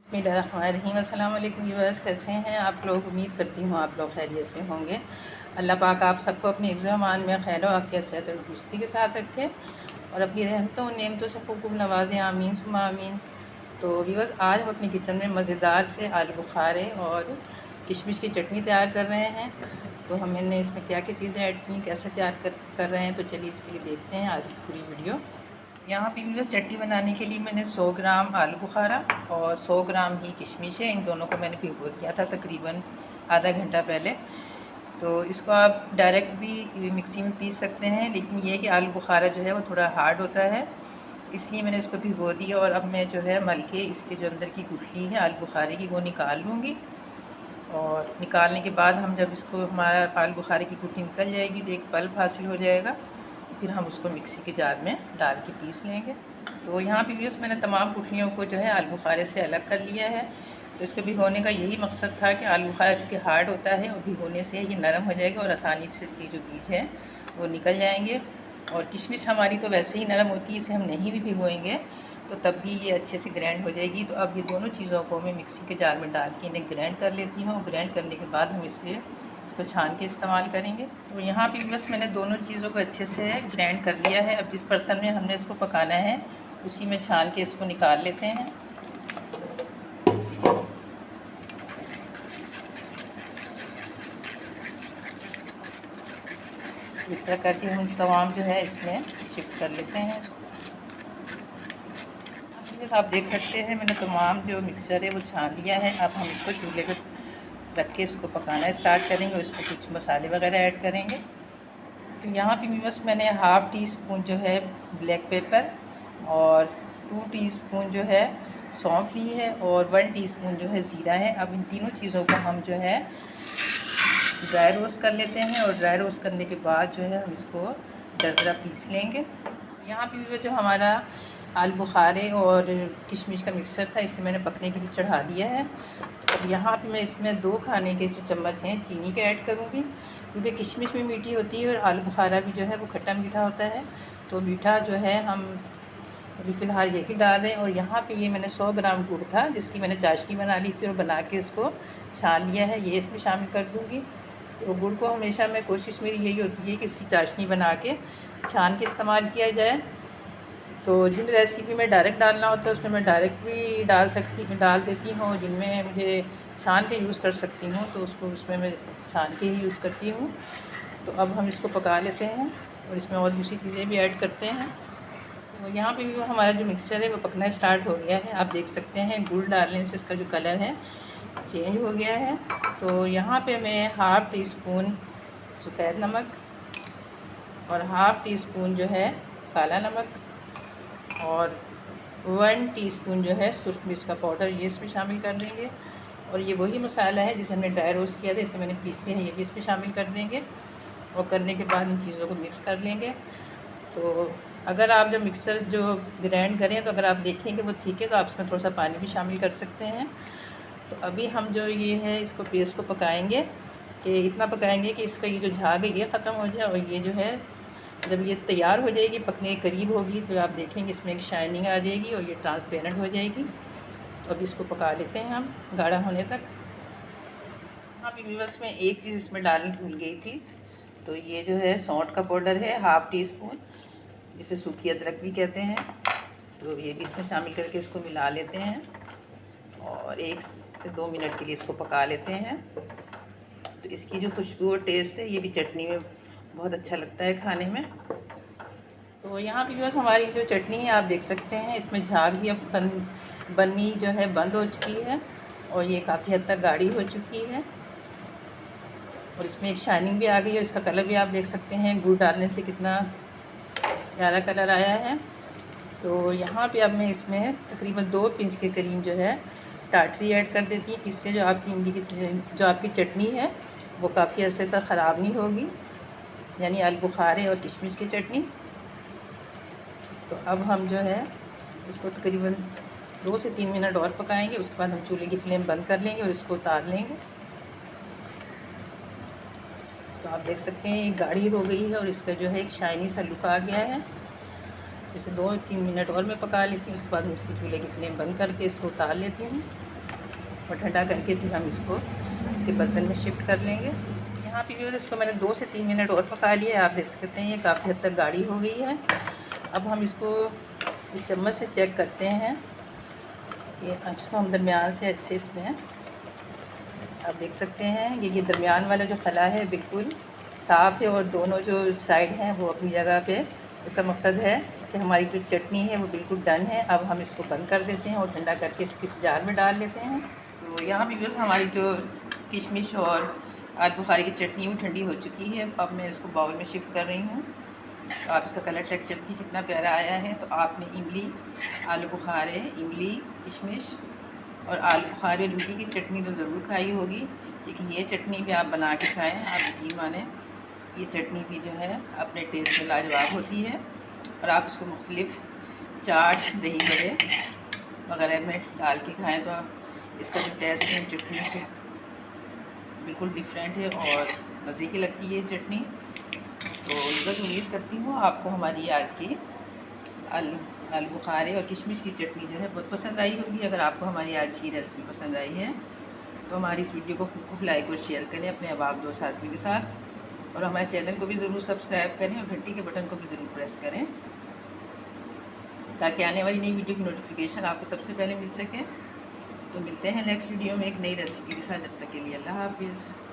बिस्मिल्लाहिर्रहमानिर्रहीम। अस्सलाम वालेकुम व्यूअर्स, कैसे हैं आप लोग? उम्मीद करती हूँ आप लोग खैरियत से होंगे। अल्लाह पाक आप सबको अपनी हिफ्ज़ अमान में खैर व आफियत सेहत तंदुरुस्ती के साथ रखे और अपनी रहमतों और नेमतों से खूब नवाज़ें। आमीन सुम्मा आमीन। तो व्यूअर्स, आज हम अपनी किचन में मज़ेदार से आलू बुखारे और किशमिश की चटनी तैयार कर रहे हैं। तो हमने इसमें क्या क्या चीज़ें ऐड की, कैसे तैयार कर रहे हैं, तो चलिए इसके लिए देखते हैं आज की पूरी वीडियो। यहाँ पे भी चटनी बनाने के लिए मैंने 100 ग्राम आलू बुखारा और 100 ग्राम ही किशमिश है। इन दोनों को मैंने भिगो दिया था तकरीबन आधा घंटा पहले। तो इसको आप डायरेक्ट भी मिक्सी में पीस सकते हैं, लेकिन ये है कि आलू बुखारा जो है वो थोड़ा हार्ड होता है, इसलिए मैंने इसको भिगो दिया। और अब मैं जो है मल के इसके जो अंदर की गुठली है आलू बुखारे की वो निकाल लूँगी। और निकालने के बाद हम जब इसको हमारा आलू बुखारे की गुठली निकल जाएगी तो एक पल्प हासिल हो जाएगा, फिर हम उसको मिक्सी के जार में डाल के पीस लेंगे। तो यहाँ पे भी मैंने तमाम गुठलियों को जो है आलू बुखारे से अलग कर लिया है। तो इसको भिगोने का यही मकसद था कि आलू बुखारा चूँकि हार्ड होता है और भिगोने से ये नरम हो जाएगा और आसानी से इसकी जो बीज है वो निकल जाएंगे। और किशमिश हमारी तो वैसे ही नरम होती है, इसे हम नहीं भी भिगोएंगे तो तब भी ये अच्छे से ग्राइंड हो जाएगी। तो अब ये दोनों चीज़ों को मैं मिक्सी के जार में डाल के इन्हें ग्राइंड कर लेती हूँ। ग्राइंड करने के बाद हम इसको छान के इस्तेमाल करेंगे। तो यहाँ पे बस मैंने दोनों चीज़ों को अच्छे से ग्राइंड कर लिया है। अब जिस बर्तन में हमने इसको पकाना है उसी में छान के इसको निकाल लेते हैं। इस तरह करके हम तमाम जो है इसमें शिफ्ट कर लेते हैं इसको। आप देख सकते हैं मैंने तमाम जो मिक्सर है वो छान लिया है। अब हम इसको चूल्हे पर रख के इसको पकाना स्टार्ट करेंगे और इसमें कुछ मसाले वगैरह ऐड करेंगे। तो यहाँ पे भी बस मैंने हाफ़ टी स्पून जो है ब्लैक पेपर और 2 टीस्पून जो है सौंफ ली है और 1 टीस्पून जो है ज़ीरा है। अब इन तीनों चीज़ों को हम जो है ड्राई रोस्ट कर लेते हैं और ड्राई रोस्ट करने के बाद जो है हम इसको दरदरा पीस लेंगे। यहाँ पे भी जो हमारा आलू बुखारे और किशमिश का मिक्सर था इसे मैंने पकने के लिए चढ़ा दिया है। तो अब यहाँ पे मैं इसमें 2 खाने के जो चम्मच हैं चीनी के ऐड करूँगी, क्योंकि किशमिश भी मीठी होती है और आलू बुखारा भी जो है वो खट्टा मीठा होता है। तो मीठा जो है हम अभी फ़िलहाल यही डाल रहे हैं। और यहाँ पे ये मैंने 100 ग्राम गुड़ था जिसकी मैंने चाशनी बना ली थी और बना के इसको छान लिया है, ये इसमें शामिल कर दूँगी। तो गुड़ को हमेशा मैं कोशिश मेरी यही होती है कि इसकी चाशनी बना के छान के इस्तेमाल किया जाए। तो जिन रेसिपी में डायरेक्ट डालना होता है उसमें मैं डायरेक्ट भी डाल देती हूँ, जिनमें मुझे छान के यूज़ कर सकती हूँ तो उसको उसमें मैं छान के ही यूज़ करती हूँ। तो अब हम इसको पका लेते हैं और इसमें और दूसरी चीज़ें भी ऐड करते हैं। तो यहाँ पे भी हमारा जो मिक्सचर है वो पकना स्टार्ट हो गया है। आप देख सकते हैं गुड़ डालने से इसका जो कलर है चेंज हो गया है। तो यहाँ पे मैं हाफ़ टी स्पून सफ़ेद नमक और हाफ़ टी स्पून जो है काला नमक और 1 टीस्पून जो है सुरख मिर्च का पाउडर ये इसमें शामिल कर देंगे। और ये वही मसाला है जिसे हमने ड्राई रोस्ट किया था, इसे मैंने पीस लिया है, ये भी इसमें शामिल कर देंगे। और करने के बाद इन चीज़ों को मिक्स कर लेंगे। तो अगर आप जब मिक्सर जो ग्राइंड करें तो अगर आप देखेंगे वो ठीक है तो आप इसमें थोड़ा सा पानी भी शामिल कर सकते हैं। तो अभी हम जो ये है इसको पेस्ट को पकाएंगे कि इतना पकाएंगे कि इसका ये जो झाग है ये ख़त्म हो जाए। और ये जो है जब ये तैयार हो जाएगी, पकने के करीब होगी, तो आप देखेंगे इसमें एक शाइनिंग आ जाएगी और ये ट्रांसपेरेंट हो जाएगी। तो अब इसको पका लेते हैं हम गाढ़ा होने तक। हाँ भी बस मैं एक चीज़ इसमें डालनी भूल गई थी, तो ये जो है सौंठ का पाउडर है हाफ़ टी स्पून, जिसे सूखी अदरक भी कहते हैं। तो ये भी इसमें शामिल करके इसको मिला लेते हैं और 1 से 2 मिनट के लिए इसको पका लेते हैं। तो इसकी जो खुशबू और टेस्ट है ये भी चटनी में बहुत अच्छा लगता है खाने में। तो यहाँ पे बस हमारी जो चटनी है आप देख सकते हैं इसमें झाग भी अब बननी जो है बंद हो चुकी है और ये काफ़ी हद तक गाढ़ी हो चुकी है और इसमें एक शाइनिंग भी आ गई है। इसका कलर भी आप देख सकते हैं गुड़ डालने से कितना प्यारा कलर आया है। तो यहाँ पे अब मैं इसमें तकरीबन 2 पिंच के करीब जो है टाटरी ऐड कर देती है, इससे जो आपकी इमली की जो आपकी चटनी है वो काफ़ी अर्से तक ख़राब नहीं होगी, यानी आलू बुखारे और किशमिश की चटनी। तो अब हम जो है इसको तकरीबन 2 से 3 मिनट और पकाएंगे, उसके बाद हम चूल्हे की फ्लेम बंद कर लेंगे और इसको उतार लेंगे। तो आप देख सकते हैं ये गाढ़ी हो गई है और इसका जो है एक शाइनी सा लुक आ गया है। इसे 2-3 मिनट और मैं पका लेती हूँ, उसके बाद मैं इसकी चूल्हे की फ्लेम बंद करके इसको उतार लेती हूँ। और ठंडा करके फिर हम इसको किसी बर्तन में शिफ्ट कर लेंगे। यहाँ पे भी इसको मैंने 2 से 3 मिनट और पका लिया है। आप देख सकते हैं ये काफ़ी हद तक गाढ़ी हो गई है। अब हम इसको इस चम्मच से चेक करते हैं कि इसको हम दरमियान से ऐसे इसमें आप देख सकते हैं कि ये दरमियान वाला जो खला है बिल्कुल साफ़ है और दोनों जो साइड हैं वो अपनी जगह पे। इसका मकसद है कि हमारी जो चटनी है वो बिल्कुल डन है। अब हम इसको बंद कर देते हैं और ठंडा करके किसी जार में डाल लेते हैं। तो यहाँ भी बस हमारी जो किशमिश और आलू बुखारे की चटनी वो ठंडी हो चुकी है। अब मैं इसको बाउल में शिफ्ट कर रही हूँ। तो आप इसका कलर टेक्सचर भी कितना प्यारा आया है। तो आपने इमली, आलू बुखारे, इमली, किशमिश और आलू बुखारे और इमली की चटनी तो ज़रूर खाई होगी, लेकिन ये चटनी भी आप बना के खाएँ। आप यकीन माने ये चटनी भी जो है अपने टेस्ट में लाजवाब होती है। और आप इसको मुख्तलिफ़ चाट, दही बड़े वगैरह में डाल के खाएँ तो इसका जो टेस्ट है चटनी से बिल्कुल डिफरेंट है और मज़े की लगती है चटनी। तो बस उम्मीद करती हूँ आपको हमारी आज की आलू बुखारे और किशमिश की चटनी जो है बहुत पसंद आई होगी। अगर आपको हमारी आज की रेसिपी पसंद आई है तो हमारी इस वीडियो को खूब लाइक और शेयर करें अपने अहबाब दोस्त साथियों के साथ, और हमारे चैनल को भी ज़रूर सब्सक्राइब करें और घंटी के बटन को भी ज़रूर प्रेस करें ताकि आने वाली नई वीडियो की नोटिफिकेशन आपको सबसे पहले मिल सके। तो मिलते हैं नेक्स्ट वीडियो में एक नई रेसिपी के साथ। जब तक के लिए अल्लाह हाफिज़।